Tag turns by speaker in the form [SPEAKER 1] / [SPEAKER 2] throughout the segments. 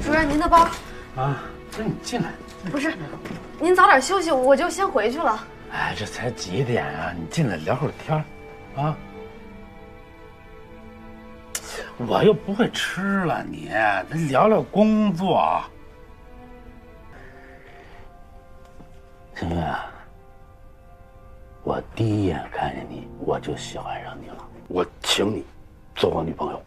[SPEAKER 1] 主任，您的包。
[SPEAKER 2] 啊，那你进来。
[SPEAKER 1] 不是，您早点休息，我就先回去了。
[SPEAKER 2] 哎，这才几点啊？你进来聊会儿天啊？我又不会吃了你，咱聊聊工作。新月啊，我第一眼看见你，我就喜欢上你了。
[SPEAKER 3] 我请你做我女朋友，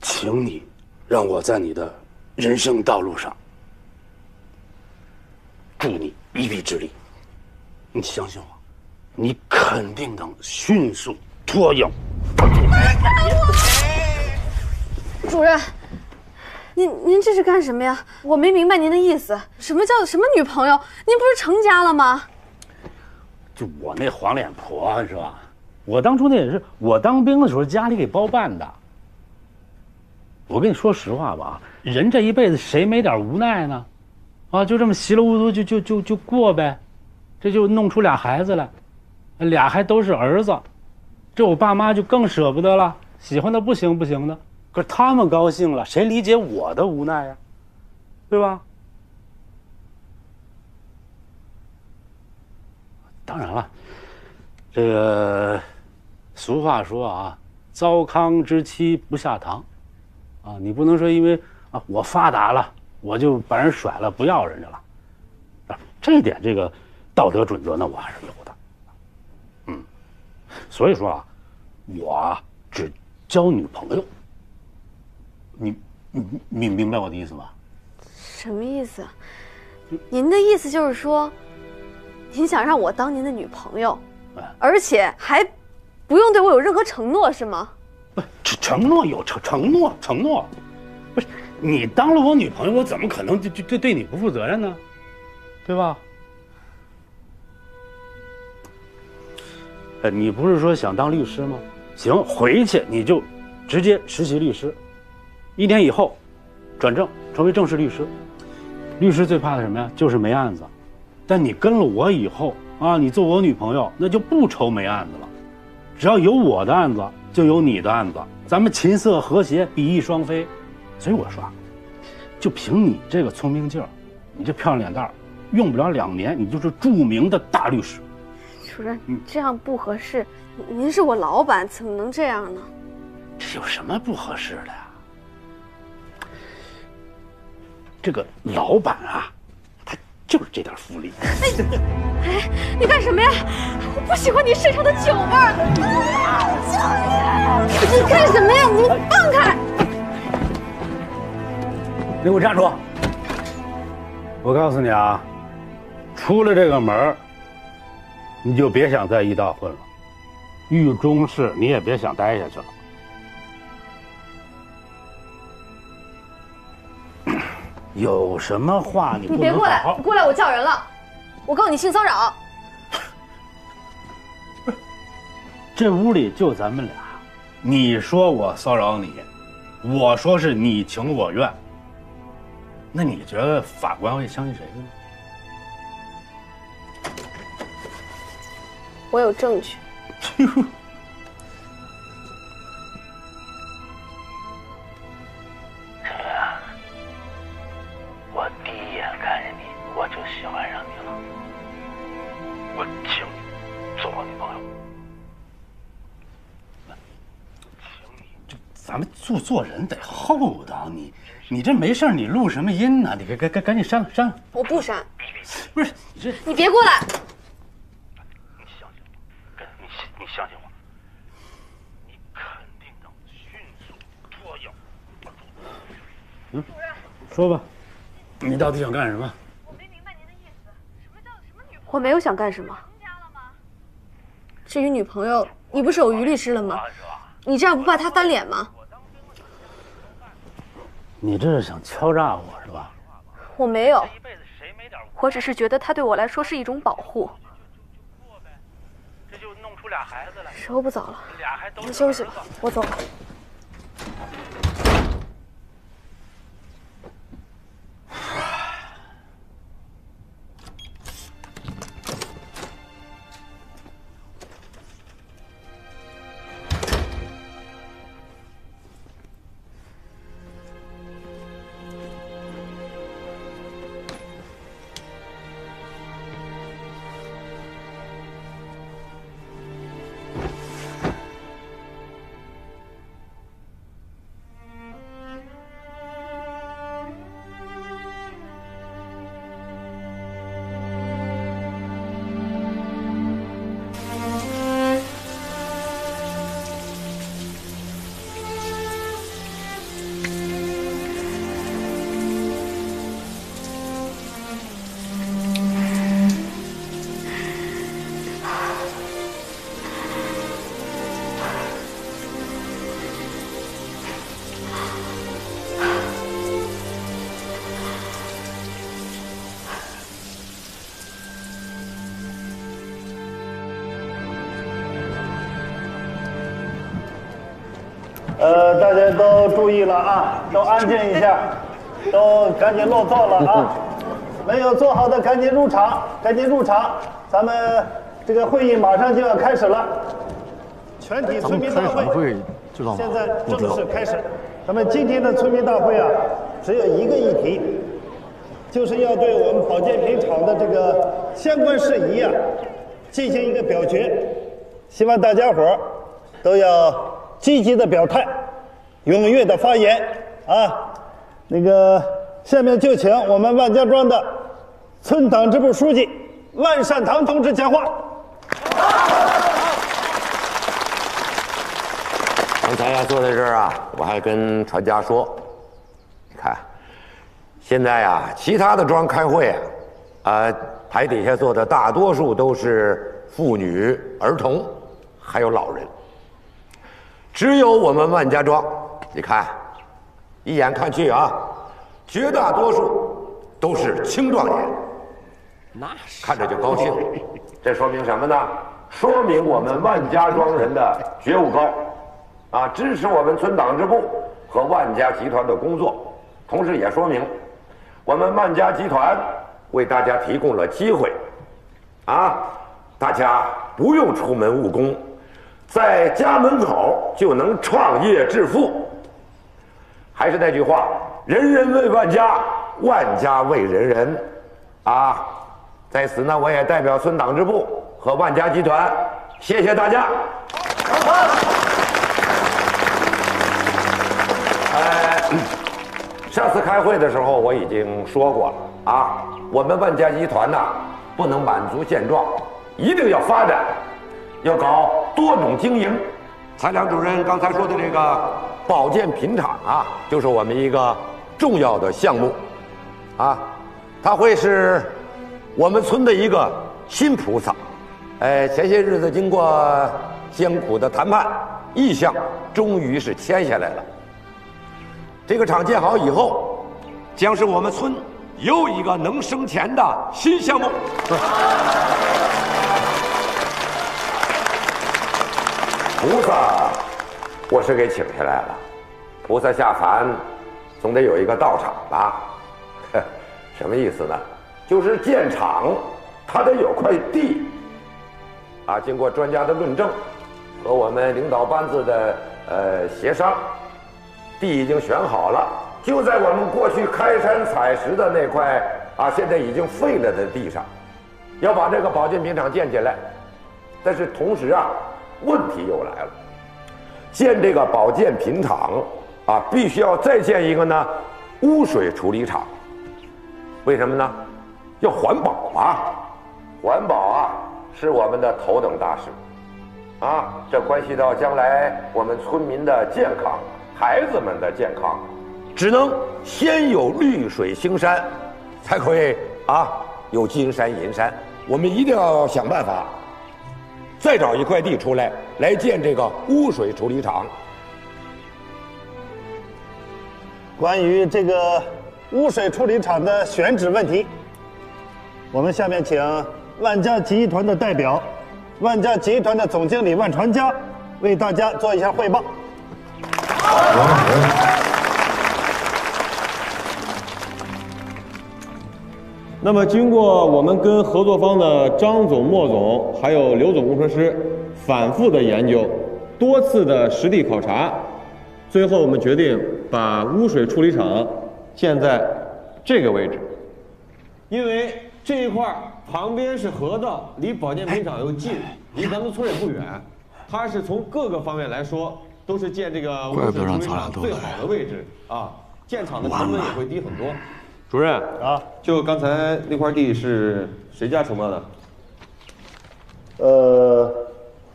[SPEAKER 3] 请你让我在你的人生道路上助你一臂之力。你相信我，你肯定能迅速脱颖而出。
[SPEAKER 1] 主任，您这是干什么呀？我没明白您的意思。什么叫什么女朋友？您不是成家了吗？
[SPEAKER 2] 就我那黄脸婆是吧？我当初那也是我当兵的时候家里给包办的。我跟你说实话吧，人这一辈子谁没点无奈呢？啊，就这么稀里糊涂就过呗，这就弄出俩孩子来，俩还都是儿子，这我爸妈就更舍不得了，喜欢的不行不行的。可是他们高兴了，谁理解我的无奈呀？对吧？当然了，这个俗话说啊，糟糠之妻不下堂，啊，你不能说因为啊我发达了，我就把人甩了，不要人家了，啊，这一点这个道德准则呢，我还是有的，所以说啊，我只交女朋友。你明白我的意思吗？
[SPEAKER 1] 什么意思？您的意思就是说，您想让我当您的女朋友，而且还不用对我有任何承诺，是吗？
[SPEAKER 2] 不，承诺有承诺，不是你当了我女朋友，我怎么可能就对你不负责任呢？对吧？你不是说想当律师吗？行，回去你就直接实习律师，1年以后转正成为正式律师。律师最怕的什么呀？就是没案子。但你跟了我以后啊，你做我女朋友，那就不愁没案子了。只要有我的案子，就有你的案子，咱们琴瑟和谐，比翼双飞。所以我说啊，就凭你这个聪明劲儿，你这漂亮脸蛋儿，用不了2年，你就是著名的大律师。
[SPEAKER 1] 主任，这样不合适。您是我老板，怎么能这样呢？
[SPEAKER 2] 这有什么不合适的呀？这个老板啊，他就是这点福利。
[SPEAKER 1] 哎，你干什么呀？我不喜欢你身上的酒味儿。你干什么呀？你放开！
[SPEAKER 2] 你给我站住！我告诉你啊，出了这个门，你就别想在医大混了，狱中室你也别想待下去了。有什么话你不能好好……
[SPEAKER 1] 你别过来，你过来我叫人了，我告诉你性骚扰。
[SPEAKER 2] 这屋里就咱们俩，你说我骚扰你，我说是你情我愿，那你觉得法官会相信谁的呢？
[SPEAKER 1] 我有证据。
[SPEAKER 2] 我第一眼看见你，我就喜欢上你了。我请你做我女朋友。请你，这咱们做人得厚道。你这没事你录什么音呢？你赶紧删了。
[SPEAKER 1] 我不删。
[SPEAKER 2] 不是你这，
[SPEAKER 1] 你别过来。
[SPEAKER 2] 你相信我，你相信我，你肯定能迅速脱颖而出。说吧。你到底想干什么？
[SPEAKER 1] 我没明白您的意思，什么女朋友？我没有想干什么。成家了吗？至于女朋友，你不是有于律师了吗？你这样不怕他翻脸吗？
[SPEAKER 2] 你这是想敲诈我是吧？
[SPEAKER 1] 我没有，我只是觉得他对我来说是一种保护。
[SPEAKER 2] 这就弄出俩孩子来。
[SPEAKER 1] 时候不早了，您休息吧，我走了。
[SPEAKER 4] 大家都注意了啊，都安静一下，都赶紧落座了啊！没有坐好的赶紧入场，赶紧入场，咱们这个会议马上就要开始了。全体村民大会现在正式开始。咱们今天的村民大会啊，只有一个议题，就是要对我们保健品厂的这个相关事宜啊，进行一个表决。希望大家伙儿都要积极的表态，踊跃的发言啊！下面就请我们万家庄的村党支部书记万善堂同志讲话。
[SPEAKER 5] 刚才呀，坐在这儿啊，我还跟传家说，你看，现在呀，其他的庄开会啊，台底下坐的大多数都是妇女、儿童，还有老人。只有我们万家庄，你看，一眼看去啊，绝大多数都是青壮年，那是看着就高兴。这说明什么呢？说明我们万家庄人的觉悟高，啊，支持我们村党支部和万家集团的工作，同时也说明我们万家集团为大家提供了机会，啊，大家不用出门务工。在家门口就能创业致富。还是那句话，人人为万家，万家为人人，啊！在此呢，我也代表村党支部和万家集团，谢谢大家。上次开会的时候我已经说过了啊，我们万家集团呢，不能满足现状，一定要发展。要搞多种经营。蔡良主任刚才说的这个保健品厂啊，就是我们一个重要的项目，啊，它会是我们村的一个新菩萨。前些日子经过艰苦的谈判，意向终于是签下来了。这个厂建好以后，将是我们村又一个能生钱的新项目。菩萨，我是给请下来了。菩萨下凡，总得有一个道场吧？什么意思呢？就是建厂，它得有块地。啊，经过专家的论证和我们领导班子的协商，地已经选好了，就在我们过去开山采石的那块啊，现在已经废了的地上，要把这个保健品厂建起来。但是同时啊，问题又来了，建这个保健品厂啊，必须要再建一个呢污水处理厂。为什么呢？要环保啊！环保啊，是我们的头等大事啊，这关系到将来我们村民的健康，孩子们的健康。只能先有绿水青山，才会啊有金山银山。我们一定要想办法再找一块地出来，来建这个污水处理厂。
[SPEAKER 4] 关于这个污水处理厂的选址问题，我们下面请万家集团的代表，万家集团的总经理万传家为大家做一下汇报。
[SPEAKER 6] 那么，经过我们跟合作方的张总、莫总还有刘总工程师反复的研究，多次的实地考察，最后我们决定把污水处理厂建在这个位置，因为这一块旁边是河道，离保健品厂又近，离咱们村也不远，它是从各个方面来说都是建这个污水处理厂最好的位置啊，建厂的成本也会低很多。主任啊，就刚才那块地是谁家承包的？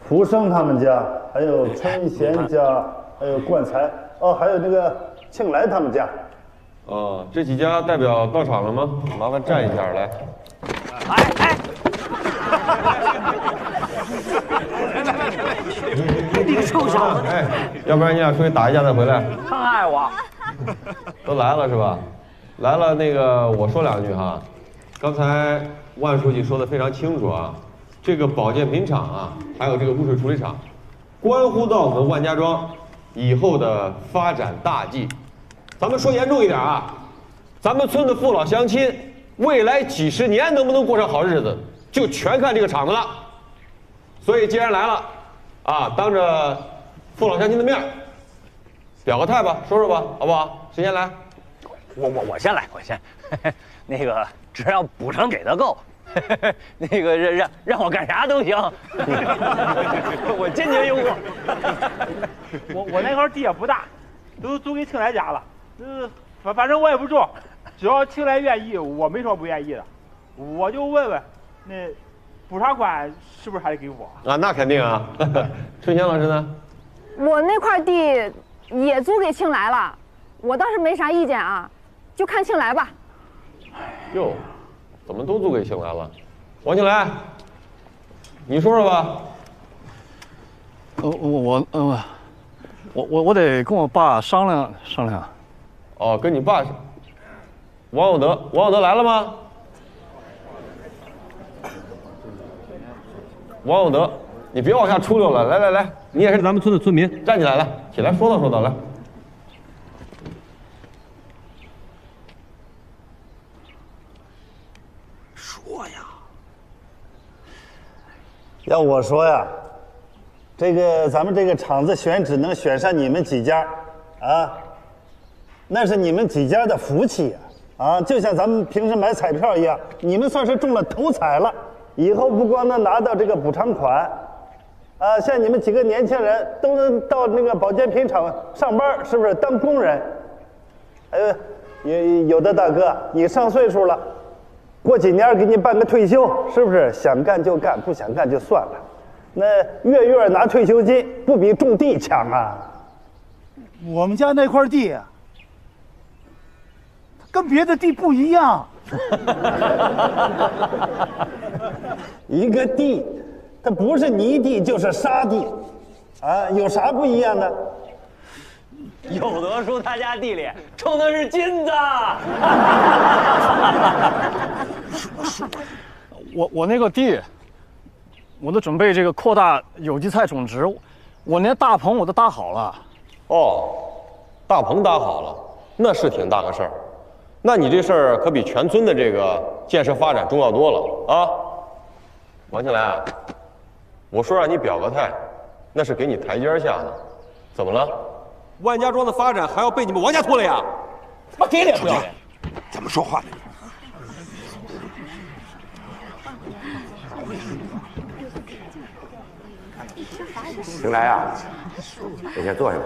[SPEAKER 4] 福生他们家，还有春贤家，还有冠才，哦，还有那个庆来他们家。
[SPEAKER 6] 哦，这几家代表到场了吗？麻烦站一下来。
[SPEAKER 7] 你个臭小子！
[SPEAKER 6] 要不然你俩出去打一架再回来。
[SPEAKER 7] 伤害我！
[SPEAKER 6] 都来了是吧？来了，那个我说两句哈。刚才万书记说的非常清楚啊，这个保健品厂啊，还有这个污水处理厂，关乎到我们万家庄以后的发展大计。咱们说严重一点啊，咱们村的父老乡亲，未来几十年能不能过上好日子，就全看这个场子了。所以既然来了，啊，当着父老乡亲的面，表个态吧，说说吧，好不好？谁先来？
[SPEAKER 7] 我先来，我先。那个只要补偿给的够，那个让我干啥都行。我坚决拥护。
[SPEAKER 8] 我那块地也不大，都租给庆来家了。反正我也不住，只要庆来愿意，我没说不愿意的。我就问问，那补偿款是不是还得给我？
[SPEAKER 6] 啊，那肯定啊。春香老师呢？
[SPEAKER 9] 我那块地也租给庆来了，我倒是没啥意见啊，就看庆来吧。
[SPEAKER 6] 哟，怎么都租给庆来了？王庆来，你说说吧。
[SPEAKER 10] 我得跟我爸商量商量。
[SPEAKER 6] 哦，跟你爸。王有德来了吗？王有德，你别往下出溜了，来，你也是咱们村的村民，站起来，来，起来说道，来。
[SPEAKER 4] 说呀，要我说呀，咱们这个厂子选只能选上你们几家，啊，那是你们几家的福气呀，啊，就像咱们平时买彩票一样，你们算是中了头彩了，以后不光能拿到这个补偿款，啊，像你们几个年轻人都能到那个保健品厂上班，是不是当工人？有的大哥你上岁数了。过几年给你办个退休，是不是想干就干，不想干就算了？那月拿退休金，不比种地强啊？
[SPEAKER 11] 我们家那块地啊，跟别的地不一样。
[SPEAKER 4] 一个地，它不是泥地就是沙地，啊，有啥不一样呢？
[SPEAKER 7] 有德叔他家地里种的是金子。
[SPEAKER 10] 我那个地，我都准备这个扩大有机菜种植，我连大棚我都搭好了。
[SPEAKER 6] 哦，大棚搭好了，那是挺大个事儿。那你这事儿可比全村的这个建设发展重要多了啊！王庆来，我说让你表个态，那是给你台阶下的。怎么了？万家庄的发展还要被你们王家拖累啊？
[SPEAKER 7] 他妈给脸不要脸！
[SPEAKER 5] 怎么说话呢？庆来啊，你先坐下吧。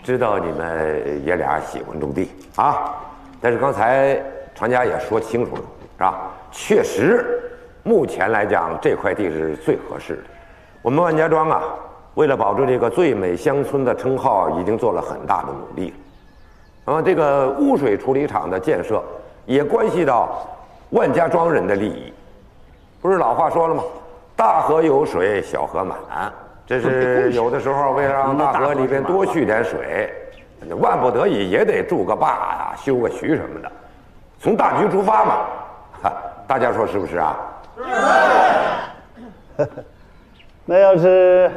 [SPEAKER 5] 知道你们爷俩喜欢种地啊，但是刚才常家也说清楚了，是吧？确实，目前来讲这块地是最合适的。我们万家庄啊，为了保住这个最美乡村的称号，已经做了很大的努力了。那么这个污水处理厂的建设，也关系到万家庄人的利益。不是老话说了吗？大河有水，小河满。这是有的时候为了让大河里边多蓄点水，万不得已也得筑个坝啊，修个渠什么的，从大局出发嘛。大家说是不是啊？
[SPEAKER 4] 是。那要是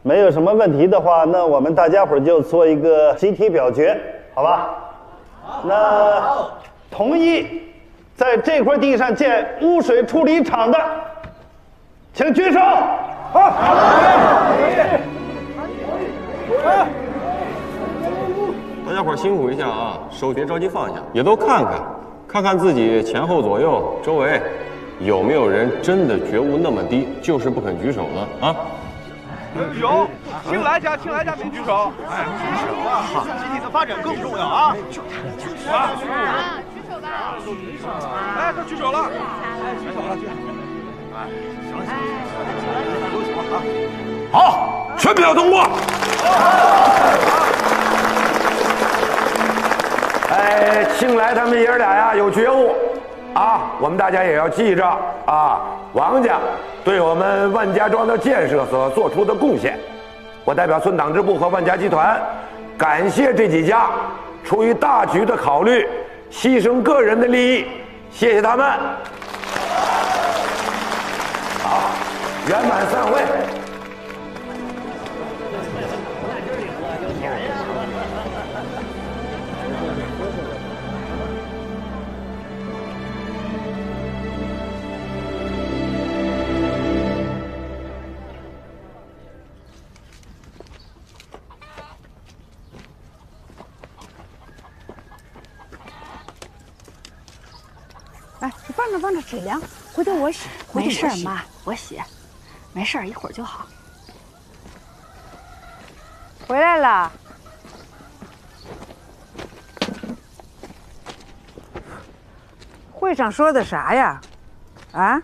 [SPEAKER 4] 没有什么问题的话，那我们大家伙就做一个集体表决，好吧？那同意在这块地上建污水处理厂的，请举手。好。
[SPEAKER 6] 大家伙辛苦一下啊，手别着急放下，也都看看自己前后左右周围有没有人真的觉悟那么低，就是不肯举手呢？啊？
[SPEAKER 11] 有，庆来家没举手。哎，举手啊！集体的发展更重要啊！举手吧！哎，都举手了！举手了！哎，行，都行了啊！
[SPEAKER 5] 好，全票通过。哎，庆来他们爷俩呀有觉悟啊，我们大家也要记着啊，王家对我们万家庄的建设所做出的贡献。我代表村党支部和万家集团，感谢这几家出于大局的考虑，牺牲个人的利益，谢谢他们。好，圆满散会。
[SPEAKER 12] 哎，你放着，水凉，回头我洗。
[SPEAKER 13] 没事，妈，我洗，没事，一会儿就好。
[SPEAKER 12] 回来了。会上说的啥呀？啊？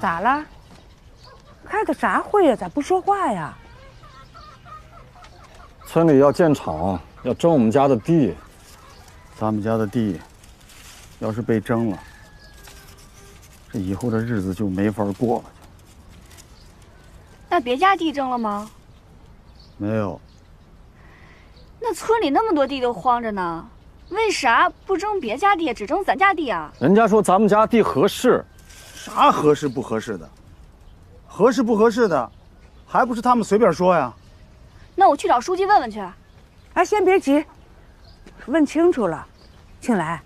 [SPEAKER 12] 咋了？开的啥会呀？咋不说话呀？
[SPEAKER 10] 村里要建厂，要征我们家的地。咱们家的地，要是被征了，这以后的日子就没法过了。
[SPEAKER 13] 那别家地征了吗？
[SPEAKER 10] 没有。
[SPEAKER 13] 那村里那么多地都荒着呢，为啥不征别家地，只征咱家地啊？
[SPEAKER 10] 人家说咱们家地合适。
[SPEAKER 11] 啥合适不合适的？合适不合适的，还不是他们随便说呀？
[SPEAKER 13] 那我去找书记问问去。
[SPEAKER 12] 哎，先别急，问清楚了。庆来，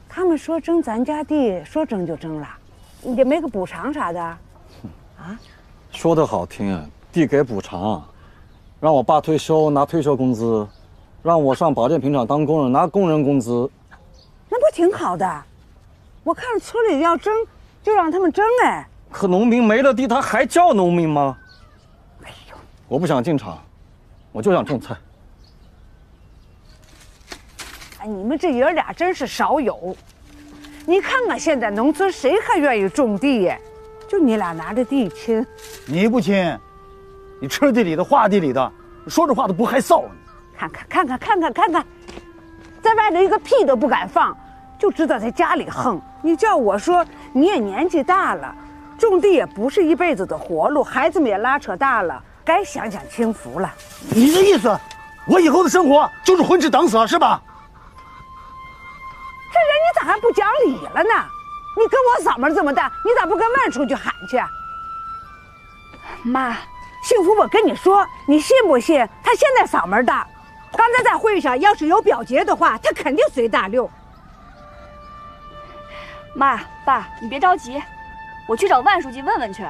[SPEAKER 12] 他们说征咱家地，说征就征了，你得没个补偿啥的。啊？
[SPEAKER 10] 说的好听，地给补偿，让我爸退休拿退休工资，让我上保健品厂当工人拿工人工资，
[SPEAKER 12] 那不挺好的？我看着村里要征，就让他们征哎。
[SPEAKER 10] 可农民没了地，他还叫农民吗？哎呦，我不想进厂，我就想种菜。
[SPEAKER 12] 哎，你们这爷俩真是少有。你看看现在农村谁还愿意种地呀？就你俩拿着地亲。
[SPEAKER 11] 你不亲，你吃地里的话地里的，说这话都不害臊呢。
[SPEAKER 12] 看看，在外头一个屁都不敢放，就知道在家里横。你叫我说，你也年纪大了，种地也不是一辈子的活路，孩子们也拉扯大了，该享享清福了。
[SPEAKER 11] 你的意思，我以后的生活就是混吃等死是吧？
[SPEAKER 12] 这人你咋还不讲理了呢？你跟我嗓门这么大，你咋不跟万出去喊去？
[SPEAKER 13] 妈，
[SPEAKER 12] 幸福，我跟你说，你信不信？他现在嗓门大，刚才在会上要是有表决的话，他肯定随大溜。
[SPEAKER 13] 妈，爸，你别着急，我去找万书记问问去。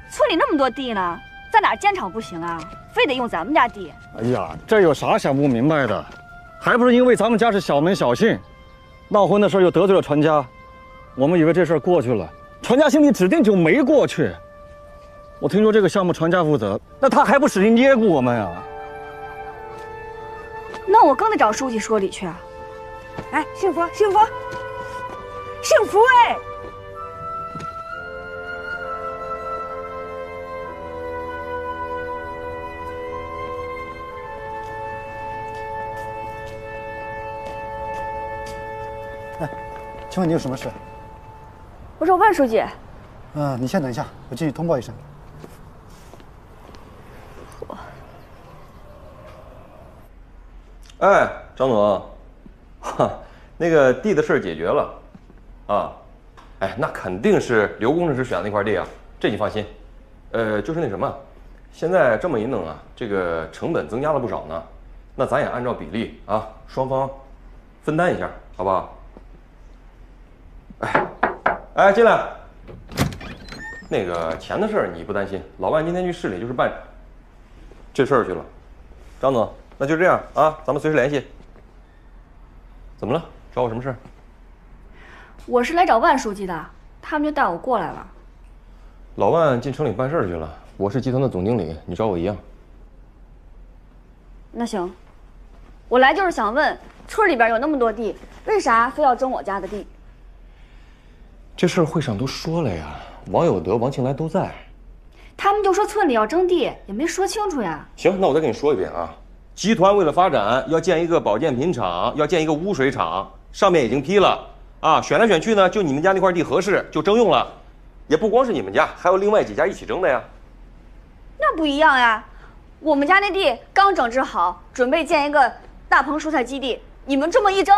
[SPEAKER 13] 村里那么多地呢，在哪建厂不行啊？非得用咱们家地。
[SPEAKER 10] 哎呀，这有啥想不明白的？还不是因为咱们家是小门小姓，闹婚的事又得罪了传家，我们以为这事过去了，传家心里指定就没过去。我听说这个项目传家负责，那他还不使劲捏咕我们呀？
[SPEAKER 13] 那我更得找书记说理去啊！
[SPEAKER 12] 哎，幸福哎！
[SPEAKER 11] 哎，请问你有什么事？
[SPEAKER 13] 我找万书记。
[SPEAKER 11] 你先等一下，我进去通报一声。
[SPEAKER 6] 哎，张总，哈，那个地的事解决了，啊，哎，那肯定是刘工程师选的那块地啊，这你放心。就是那什么，现在这么一弄啊，这个成本增加了不少呢，那咱也按照比例啊，双方分担一下，好不好？哎，进来。那个钱的事儿你不担心，老万今天去市里就是办这事儿去了。张总，那就这样啊，咱们随时联系。怎么了？找我什么事儿？
[SPEAKER 13] 我是来找万书记的，他们就带我过来了。
[SPEAKER 6] 老万进城里办事儿去了，我是集团的总经理，你找我一样。
[SPEAKER 13] 那行，我来就是想问，村里边有那么多地，为啥非要征我家的地？
[SPEAKER 6] 这事儿会上都说了呀，王有德、王庆来都在。
[SPEAKER 13] 他们就说村里要征地，也没说清楚呀。
[SPEAKER 6] 行，那我再跟你说一遍啊，集团为了发展，要建一个保健品厂，要建一个污水厂，上面已经批了啊，选来选去呢，就你们家那块地合适，就征用了。也不光是你们家，还有另外几家一起征的呀。
[SPEAKER 13] 那不一样呀，我们家那地刚整治好，准备建一个大棚蔬菜基地，你们这么一征，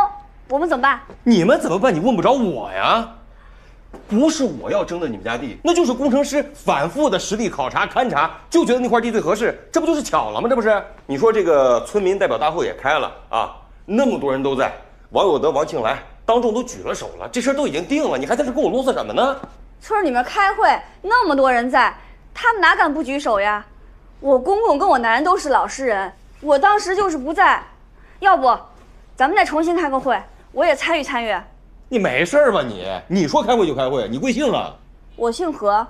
[SPEAKER 13] 我们怎么办？
[SPEAKER 6] 你们怎么办？你问不着我呀。不是我要征的你们家地，那就是工程师反复的实地考察勘察，就觉得那块地最合适，这不就是巧了吗？这不是？你说这个村民代表大会也开了啊，那么多人都在，王有德、王庆来当众都举了手了，这事儿都已经定了，你还在这跟我啰嗦什么呢？
[SPEAKER 13] 村里面开会那么多人在，他们哪敢不举手呀？我公公跟我奶奶都是老实人，我当时就是不在。要不，咱们再重新开个会，我也参与参与。
[SPEAKER 6] 你没事吧你？你说开会就开会，你贵姓啊？
[SPEAKER 13] 我姓何。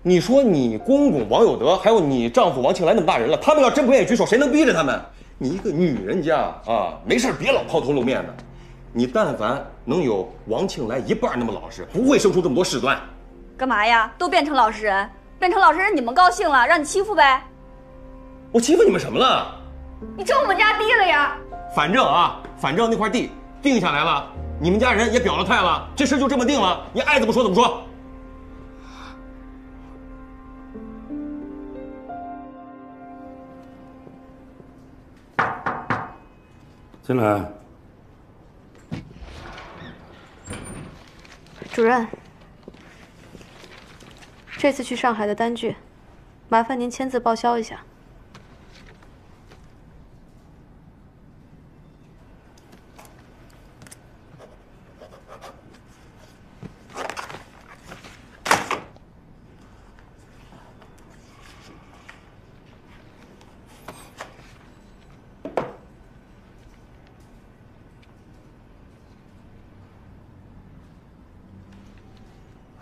[SPEAKER 6] 你说你公公王有德，还有你丈夫王庆来那么大人了，他们要真不愿意举手，谁能逼着他们？你一个女人家啊，没事别老抛头露面的。你但凡能有王庆来一半那么老实，不会生出这么多事端。
[SPEAKER 13] 干嘛呀？都变成老实人，变成老实人，你们高兴了，让你欺负呗？
[SPEAKER 6] 我欺负你们什么了？
[SPEAKER 13] 你争我们家地了呀？
[SPEAKER 6] 反正那块地定下来了，你们家人也表了态了，这事就这么定了，你爱怎么说怎么说。
[SPEAKER 2] 进来。
[SPEAKER 1] 主任，这次去上海的单据，麻烦您签字报销一下。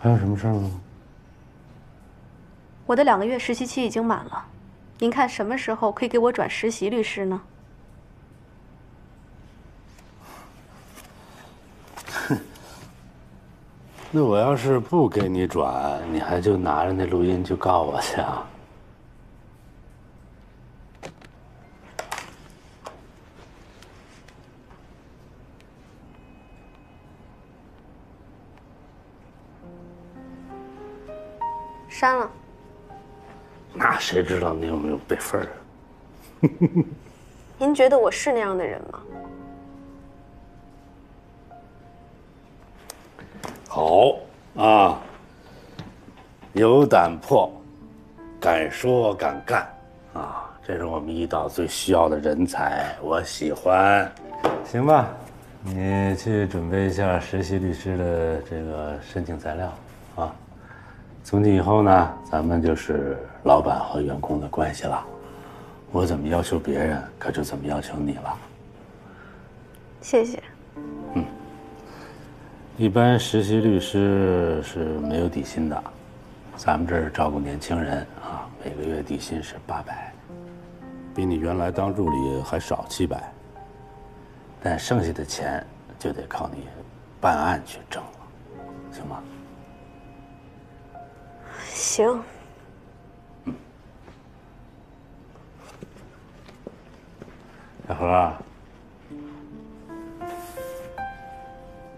[SPEAKER 2] 还有什么事儿吗？
[SPEAKER 1] 我的2个月实习期已经满了，您看什么时候可以给我转实习律师呢？
[SPEAKER 2] 那我要是不给你转，你还就拿着那录音就告我去啊？
[SPEAKER 1] 删了。
[SPEAKER 2] 那谁知道你有没有备份啊？
[SPEAKER 1] 您觉得我是那样的人吗？
[SPEAKER 2] 好啊，有胆魄，敢说敢干啊，这是我们医道最需要的人才，我喜欢。行吧，你去准备一下实习律师的这个申请材料啊。从今以后呢，咱们就是老板和员工的关系了。我怎么要求别人，可就怎么要求你了。
[SPEAKER 1] 谢谢。
[SPEAKER 2] 一般实习律师是没有底薪的，咱们这儿照顾年轻人啊，每个月底薪是800，比你原来当助理还少700。但剩下的钱就得靠你办案去挣了，行吗？
[SPEAKER 1] 行。
[SPEAKER 2] 小何，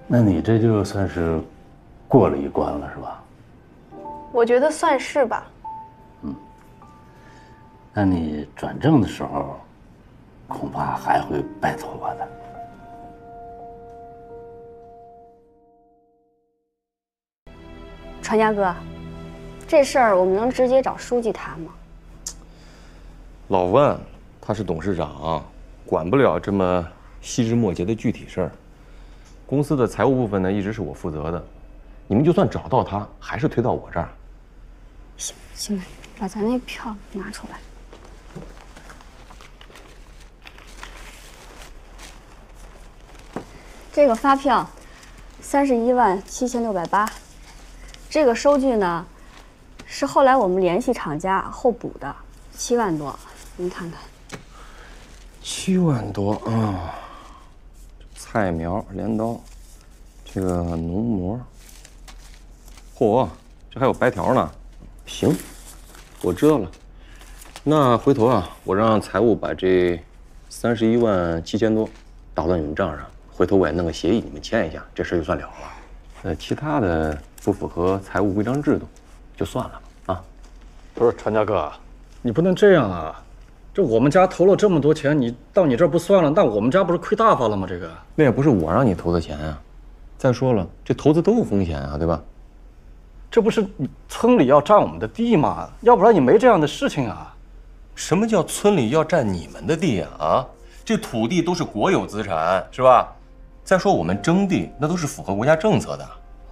[SPEAKER 2] 那你这就算是过了一关了，是吧？
[SPEAKER 1] 我觉得算是吧。
[SPEAKER 2] 那你转正的时候，恐怕还会拜托我的。
[SPEAKER 13] 传家哥，这事儿我们能直接找书记谈吗？
[SPEAKER 6] 老万他是董事长，管不了这么细枝末节的具体事儿。公司的财务部分呢，一直是我负责的。你们就算找到他，还是推到我这儿。
[SPEAKER 13] 行了，把咱那票拿出来。这个发票317680，这个收据呢，是后来我们联系厂家后补的，7万多，您看看。
[SPEAKER 6] 7万多啊！菜苗、镰刀，这个农模，嚯，这还有白条呢。行，我知道了。那回头啊，我让财务把这317000多打到你们账上。回头我也弄个协议，你们签一下，这事就算了了。其他的不符合财务规章制度，就算了吧。啊，
[SPEAKER 10] 不是传家哥，你不能这样啊！这我们家投了这么多钱，你到你这儿不算了，那我们家不是亏大发了吗？这个
[SPEAKER 6] 那也不是我让你投的钱啊。再说了，这投资都有风险啊，对吧？
[SPEAKER 10] 这不是你村里要占我们的地吗？要不然你没这样的事情啊。
[SPEAKER 6] 什么叫村里要占你们的地啊？这土地都是国有资产，是吧？再说我们征地，那都是符合国家政策的。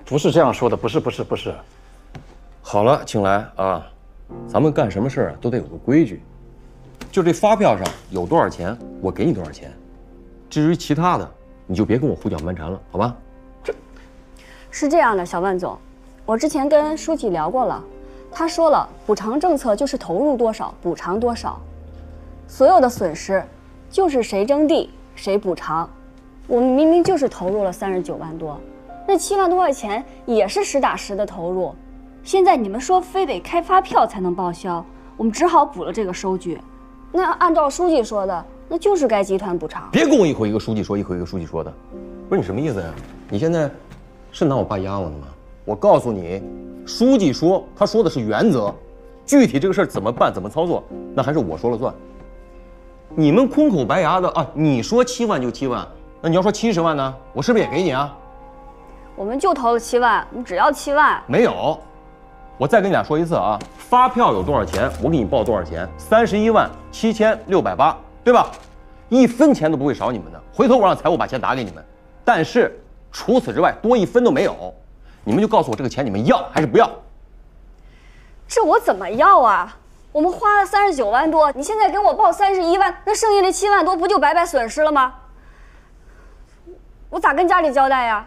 [SPEAKER 6] 不是这样说的，不是。好了，青来啊，咱们干什么事儿啊都得有个规矩。就这发票上有多少钱，我给你多少钱。至于其他的，你就别跟我胡搅蛮缠了，好吧？
[SPEAKER 13] 是这样的，小万总，我之前跟书记聊过了，他说了，补偿政策就是投入多少补偿多少，所有的损失就是谁征地谁补偿。我们明明就是投入了39万多，那7万多块钱也是实打实的投入。现在你们说非得开发票才能报销，我们只好补了这个收据。那按照书记说的，那就是该集团补偿。
[SPEAKER 6] 别跟我一口一个书记说，一口一个书记说的，不是你什么意思呀？你现在是拿我爸压我呢吗？我告诉你，书记说他说的是原则，具体这个事儿怎么办怎么操作，那还是我说了算。你们空口白牙的啊，你说7万就7万，那你要说70万呢，我是不是也给你啊？
[SPEAKER 13] 我们就投了7万，我们只要7万。
[SPEAKER 6] 没有，我再跟你俩说一次啊，发票有多少钱，我给你报多少钱，317680，对吧？1分钱都不会少你们的。回头我让财务把钱打给你们，但是除此之外多1分都没有。你们就告诉我这个钱你们要还是不要？
[SPEAKER 13] 这我怎么要啊？我们花了39万多，你现在给我报31万，那剩下的7万多不就白白损失了吗？我咋跟家里交代呀？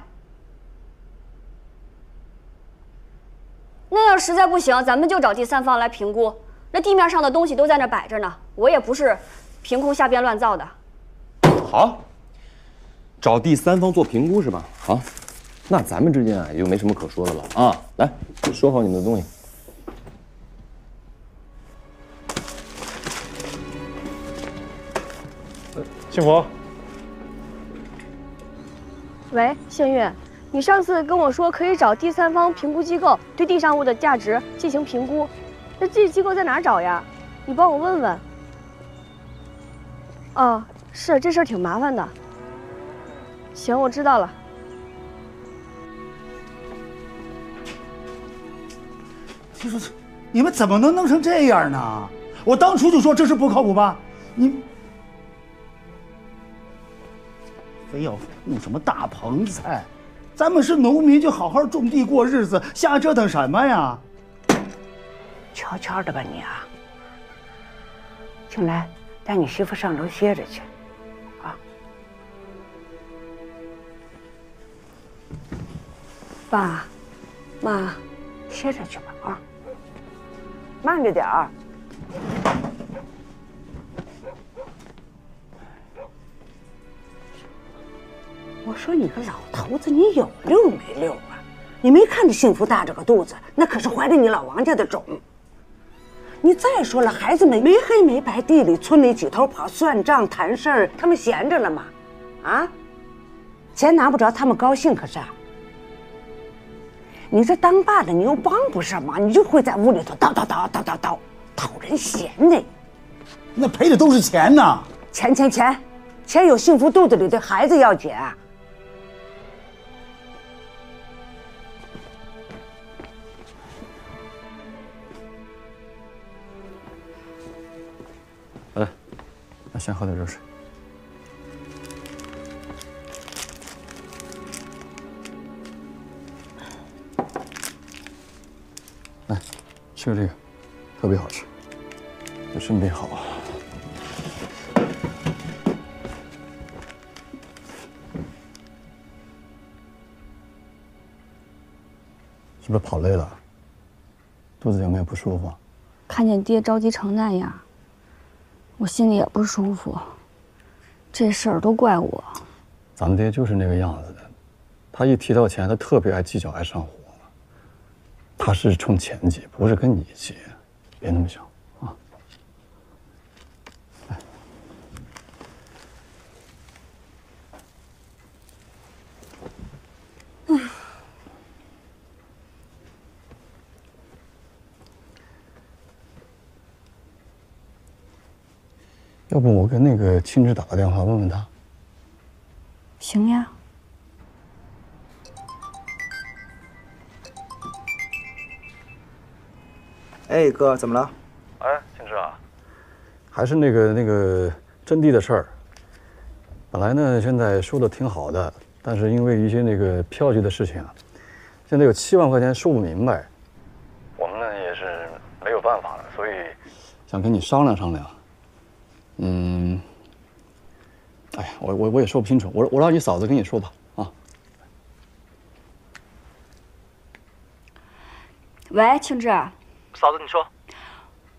[SPEAKER 13] 那要实在不行，咱们就找第三方来评估。那地面上的东西都在那摆着呢，我也不是凭空瞎编乱造的。
[SPEAKER 6] 好，找第三方做评估是吧？好，那咱们之间啊也就没什么可说的了啊。来，收好你们的东西。
[SPEAKER 14] 幸福。
[SPEAKER 1] 喂，幸运，你上次跟我说可以找第三方评估机构对地上物的价值进行评估，那这机构在哪儿找呀？你帮我问问。哦，是，这事儿挺麻烦的。行，我知道了。
[SPEAKER 15] 你说你们怎么能弄成这样呢？我当初就说这事不靠谱吧？你非要弄什么大棚菜？咱们是农民，就好好种地过日子，瞎折腾什么呀？
[SPEAKER 12] 悄悄的吧你啊！青来，带你媳妇上楼歇着去，啊。爸，妈，歇着去吧啊，慢着点儿。我说你个老头子，你有溜没溜啊？你没看着幸福大着个肚子，那可是怀着你老王家的种。你再说了，孩子们没黑没白，地里村里几头跑，算账谈事儿，他们闲着了吗？啊，钱拿不着，他们高兴可是。你这当爸的，你又帮不上忙，你就会在屋里头叨讨人嫌呢。
[SPEAKER 15] 那赔的都是钱呐！
[SPEAKER 12] 钱有幸福肚子里的孩子要紧。
[SPEAKER 10] 来，那先喝点热水。来，吃这个，特别好吃，对身体好。是不是跑累了？肚子有没有不舒服？
[SPEAKER 13] 看见爹着急成那样，我心里也不舒服。这事儿都怪我。
[SPEAKER 10] 咱爹就是那个样子的，他一提到钱，他特别爱计较，爱上火。他是冲钱急，不是跟你急，别那么想啊。来，要不我跟那个青芝打个电话问问他。
[SPEAKER 13] 行呀。
[SPEAKER 11] 哎，哥，怎么了？
[SPEAKER 10] 哎，青芝啊，还是那个征地的事儿。本来呢，现在说的挺好的，但是因为一些那个票据的事情啊，现在有7万块钱说不明白。
[SPEAKER 6] 我们呢也是没有办法了，所以
[SPEAKER 10] 想跟你商量商量。哎呀，我也说不清楚，我让你嫂子跟你说吧啊。
[SPEAKER 13] 喂，庆志，
[SPEAKER 14] 嫂子，你说，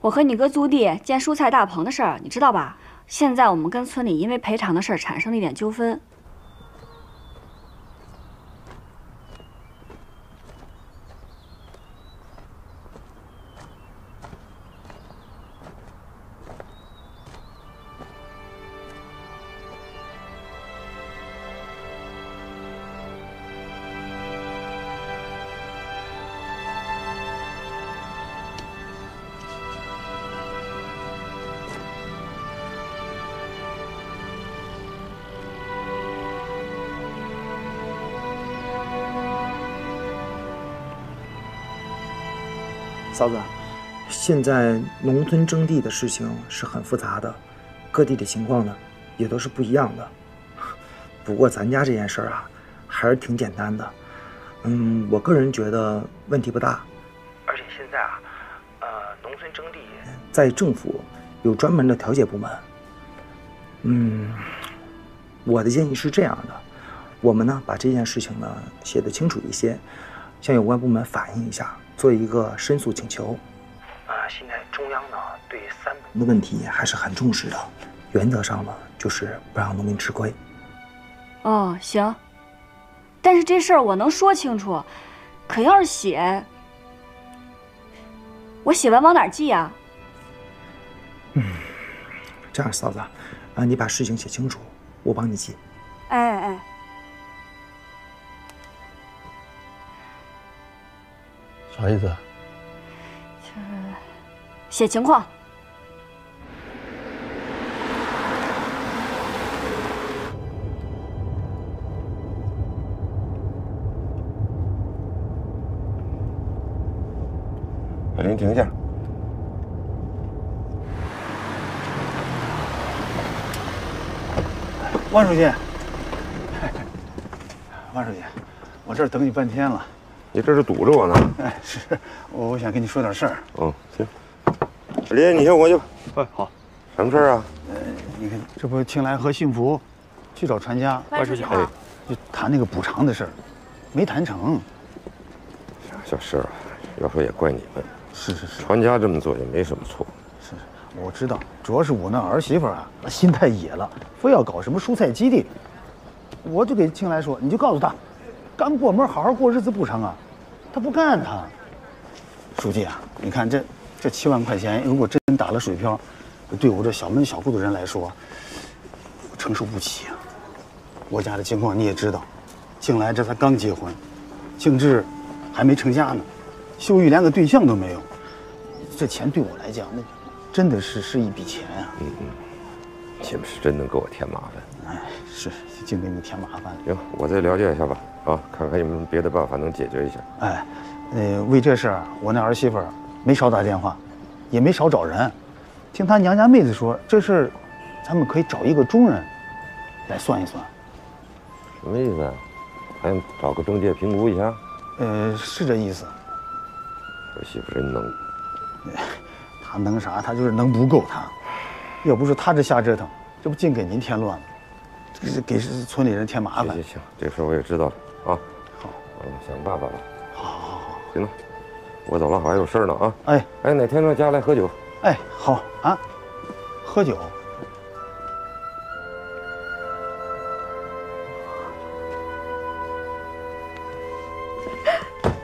[SPEAKER 13] 我和你哥租地建蔬菜大棚的事儿，你知道吧？现在我们跟村里因为赔偿的事儿产生了一点纠纷。
[SPEAKER 16] 嫂子，现在农村征地的事情是很复杂的，各地的情况呢也都是不一样的。不过咱家这件事儿啊，还是挺简单的。我个人觉得问题不大。而且现在啊，农村征地在政府有专门的调解部门。我的建议是这样的，我们呢把这件事情呢写得清楚一些，向有关部门反映一下。做一个申诉请求。现在中央呢对3农的问题还是很重视的，原则上呢就是不让农民吃亏。
[SPEAKER 13] 哦，行。但是这事儿我能说清楚，可要是写，我写完往哪儿寄啊？
[SPEAKER 16] 这样，嫂子，你把事情写清楚，我帮你寄。
[SPEAKER 13] 哎。
[SPEAKER 10] 啥意思啊？
[SPEAKER 13] 写情况。
[SPEAKER 5] 小林，停一下。
[SPEAKER 15] 万书记，万书记，我这儿等你半天了。
[SPEAKER 5] 你这是堵着我呢？
[SPEAKER 15] 哎，是，我想跟你说点事儿。
[SPEAKER 5] 行。小林，你先回去吧。
[SPEAKER 15] 好。
[SPEAKER 5] 什么事儿啊？
[SPEAKER 15] 你看，这不庆来和幸福去找传家，
[SPEAKER 13] 万书记好，
[SPEAKER 15] 就谈那个补偿的事儿，没谈成。
[SPEAKER 5] 啥小事啊？要说也怪你们。
[SPEAKER 15] 是。
[SPEAKER 5] 传家这么做也没什么错。
[SPEAKER 15] 是，我知道，主要是我那儿媳妇啊，心太野了，非要搞什么蔬菜基地。我就给庆来说，你就告诉他，刚过门好好过日子不成啊？他不干他。书记啊，你看这7万块钱，如果真打了水漂，对我这小门小户的人来说，我承受不起啊。我家的情况你也知道，庆来这才刚结婚，庆志还没成家呢，秀玉连个对象都没有。这钱对我来讲，那真的是一笔钱啊。
[SPEAKER 5] 你们是真能给我添麻烦。
[SPEAKER 15] 哎，是净给你添麻烦。
[SPEAKER 5] 行，我再了解一下吧，看看有没有别的办法能解决一下。
[SPEAKER 15] 哎，为这事儿，我那儿媳妇没少打电话，也没少找人。听她娘家妹子说，这事儿咱们可以找一个中人来算一算。
[SPEAKER 5] 什么意思啊？还想找个中介评估一下？
[SPEAKER 15] 是这意思。
[SPEAKER 5] 我媳妇真能。
[SPEAKER 15] 她能啥？她就是能不够她。要不是她这瞎折腾，这不净给您添乱了，给村里人添麻烦。
[SPEAKER 5] 行，这事儿我也知道了啊。
[SPEAKER 15] 好，
[SPEAKER 5] 想办法吧。
[SPEAKER 15] 好。
[SPEAKER 5] 行了，我走了，我还有事儿呢啊。
[SPEAKER 15] 哎，
[SPEAKER 5] 哪天到家来喝酒？
[SPEAKER 15] 哎，好啊，喝酒。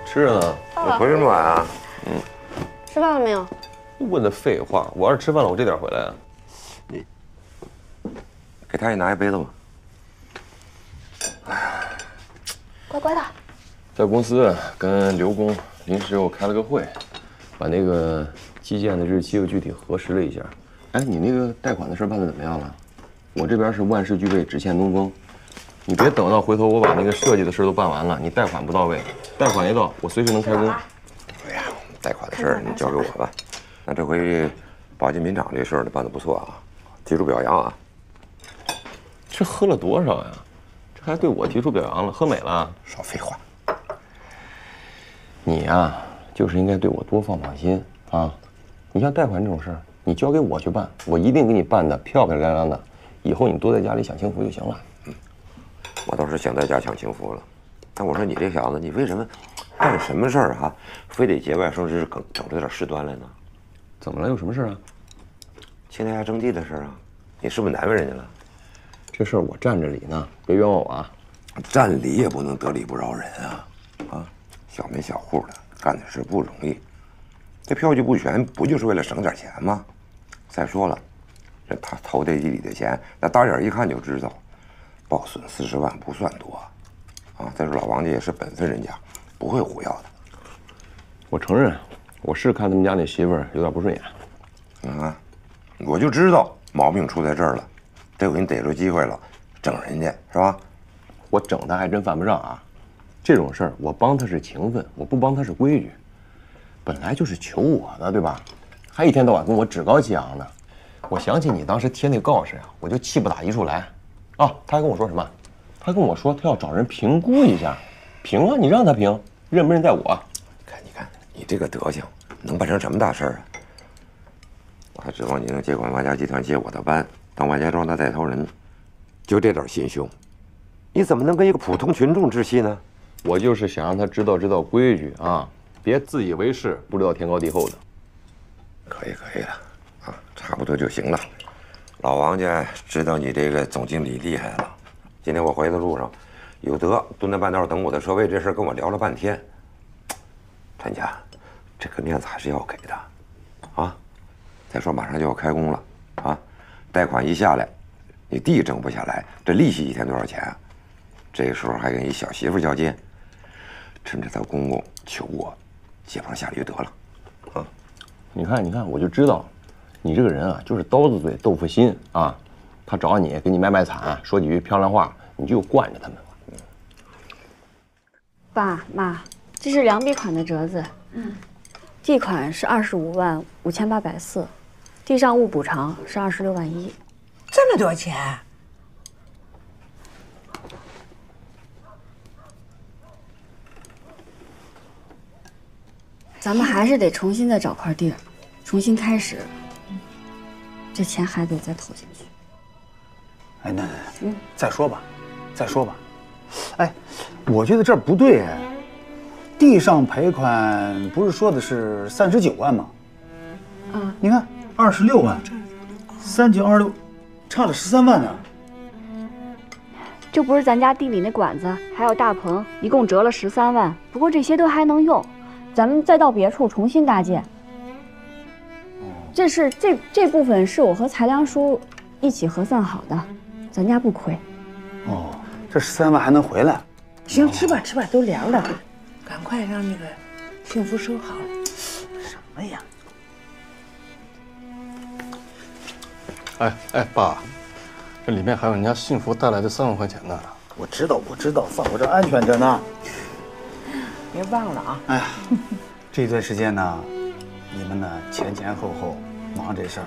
[SPEAKER 17] 吃着呢。
[SPEAKER 5] 你回这么晚啊？
[SPEAKER 1] 吃饭了没有？
[SPEAKER 17] 问的废话，我要是吃饭了，我这点回来啊。
[SPEAKER 5] 你给他也拿一杯子吧。
[SPEAKER 1] 乖乖的。
[SPEAKER 17] 在公司跟刘工临时又开了个会，把那个基建的日期又具体核实了一下。哎，你那个贷款的事办得怎么样了？我这边是万事俱备，只欠东风。你别等到回头我把那个设计的事都办完了，你贷款不到位，贷款一到，我随时能开工。
[SPEAKER 5] 哎呀，贷款的事儿你交给我吧。那这回保进民厂这事儿办得不错啊，提出表扬啊。
[SPEAKER 17] 这喝了多少呀？这还对我提出表扬了？喝美了？
[SPEAKER 5] 少废话。
[SPEAKER 17] 你呀，就是应该对我多放心啊！你像贷款这种事儿，你交给我去办，我一定给你办得漂漂亮亮的。以后你多在家里享幸福就行了。
[SPEAKER 5] 我倒是想在家享幸福了，但我说你这小子，你为什么干什么事儿啊，非得节外生枝，整出点事端来呢？
[SPEAKER 17] 怎么了？有什么事啊？
[SPEAKER 5] 青台崖征地的事啊，你是不是难为人家了？
[SPEAKER 17] 这事儿我占着理呢，别冤枉我啊！
[SPEAKER 5] 占理也不能得理不饶人啊！啊，小门小户的干的事不容易，这票据不全，不就是为了省点钱吗？再说了，这他投这地里的钱，那大眼一看就知道，报损40万不算多，啊！再说老王家也是本分人家，不会胡要的。
[SPEAKER 17] 我承认，我是看他们家那媳妇儿有点不顺眼。
[SPEAKER 5] 啊，我就知道毛病出在这儿了，这回你逮着机会了，整人家是吧？
[SPEAKER 17] 我整他还真犯不上啊。这种事儿我帮他是情分，我不帮他是规矩。本来就是求我的，对吧？还一天到晚跟我趾高气扬的。我想起你当时贴那告示啊，我就气不打一处来。啊，他还跟我说什么？他跟我说他要找人评估一下。评啊，你让他评，认不认在我。
[SPEAKER 5] 看你这个德行，能办成什么大事儿啊？我还指望你能接管万家集团接我的班，当万家庄的带头人，就这点心胸，你怎么能跟一个普通群众置气呢？
[SPEAKER 17] 我就是想让他知道规矩啊，别自以为是，不知道天高地厚的。
[SPEAKER 5] 可以了，啊，差不多就行了。老王家知道你这个总经理厉害了。今天我回的路上，有德蹲在半道等我的车位，这事跟我聊了半天。陈家，这个面子还是要给的，啊。再说马上就要开工了，啊，贷款一下来，你地挣不下来，这利息一天多少钱啊？这个时候还跟一小媳妇较劲，趁着他公公求我，借房下驴得了，啊！
[SPEAKER 17] 你看，我就知道，你这个人啊，就是刀子嘴豆腐心啊。他找你给你卖惨，说几句漂亮话，你就惯着他们。
[SPEAKER 13] 爸妈，这是2笔款的折子，地款是255840，地上物补偿是26万1。
[SPEAKER 12] 这么多钱？
[SPEAKER 13] 咱们还是得重新再找块地儿，重新开始。这钱还得再投进去。
[SPEAKER 15] 哎，那再说吧。哎，我觉得这不对哎。地上赔款不是说的是39万吗？
[SPEAKER 13] 啊，
[SPEAKER 15] 你看26万，3926，差了13万呢。
[SPEAKER 13] 这不是咱家地里那管子，还有大棚，一共折了13万。不过这些都还能用，咱们再到别处重新搭建。这部分是我和裁量叔一起核算好的，咱家不亏。
[SPEAKER 15] 哦，这13万还能回来？
[SPEAKER 12] 行，吃吧，都凉了，赶快让那个幸福收好。
[SPEAKER 15] 什么呀？
[SPEAKER 10] 哎，爸，这里面还有人家幸福带来的3万块钱呢。
[SPEAKER 15] 我知道，放我这安全着呢。
[SPEAKER 12] 别忘了啊！
[SPEAKER 15] 哎呀，这段时间呢，你们呢前后忙这事儿，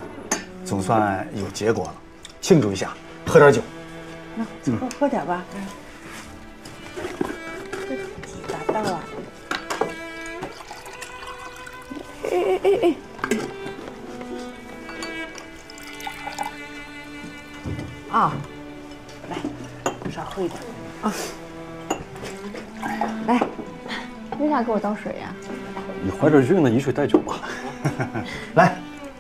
[SPEAKER 15] 总算有结果了，庆祝一下，喝点酒。
[SPEAKER 12] 那喝点吧。这几把刀啊！哎！啊，来，少喝一点啊。
[SPEAKER 13] 来，为啥给我倒水呀？
[SPEAKER 10] 你怀着孕呢，以水代酒吧。
[SPEAKER 15] 来，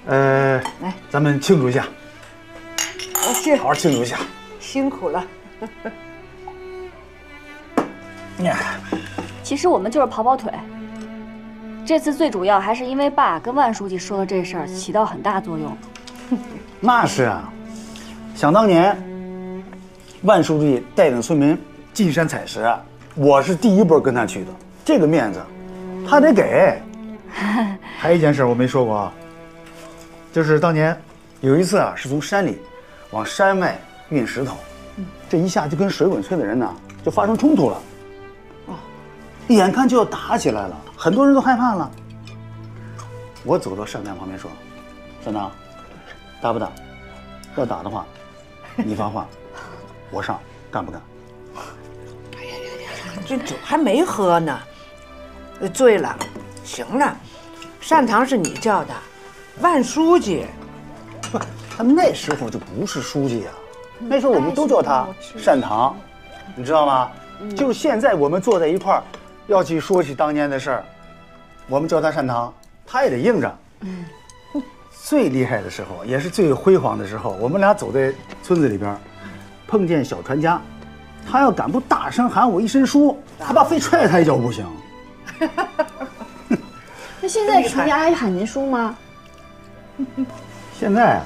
[SPEAKER 12] 来，
[SPEAKER 15] 咱们庆祝一下。
[SPEAKER 12] 是，
[SPEAKER 15] 好好庆祝一下。
[SPEAKER 12] 辛苦了。
[SPEAKER 13] 其实我们就是跑腿。这次最主要还是因为爸跟万书记说的这事儿起到很大作用。
[SPEAKER 15] 那是啊，想当年，万书记带领村民进山采石，我是第一波跟他去的，这个面子他得给。还有一件事我没说过啊，就是当年有一次啊，是从山里往山外运石头，这一下就跟水滚村的人呢就发生冲突了。眼看就要打起来了，很多人都害怕了。我走到单干旁边说：“单长，打不打？要打的话，你发话，我上，干不干？”
[SPEAKER 12] 这酒还没喝呢，对了，行了，善堂是你叫的，万书记。
[SPEAKER 15] 不，他们那时候就不是书记啊，那时候我们都叫他善堂，你知道吗？就是现在我们坐在一块儿，要去说起当年的事儿，我们叫他善堂，他也得应着。最厉害的时候，也是最辉煌的时候，我们俩走在村子里边，碰见小传家，他要敢不大声喊我一声叔，他爸非踹他一脚不行。
[SPEAKER 13] 那现在传家还喊您叔吗？
[SPEAKER 15] 现在啊，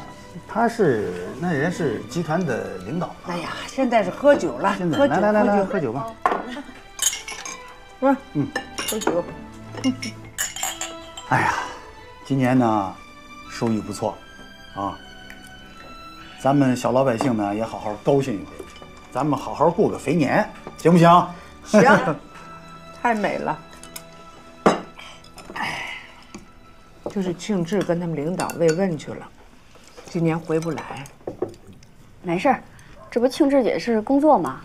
[SPEAKER 15] 他是那人是集团的领导。
[SPEAKER 12] 哎呀，现在是喝酒了，
[SPEAKER 15] 现在
[SPEAKER 12] 喝酒，
[SPEAKER 15] 来喝酒吧。
[SPEAKER 12] 不是，
[SPEAKER 15] 喝酒。哎呀，今年呢，收益不错，啊，咱们小老百姓呢也好好高兴一回，咱们好好过个肥年，行不行？
[SPEAKER 12] 行，太美了。哎，就是庆志跟他们领导慰问去了，今年回不来。
[SPEAKER 13] 没事儿，这不庆志姐是工作吗？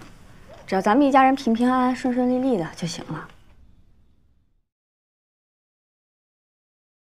[SPEAKER 13] 只要咱们一家人平平安安、顺顺利利的就行了。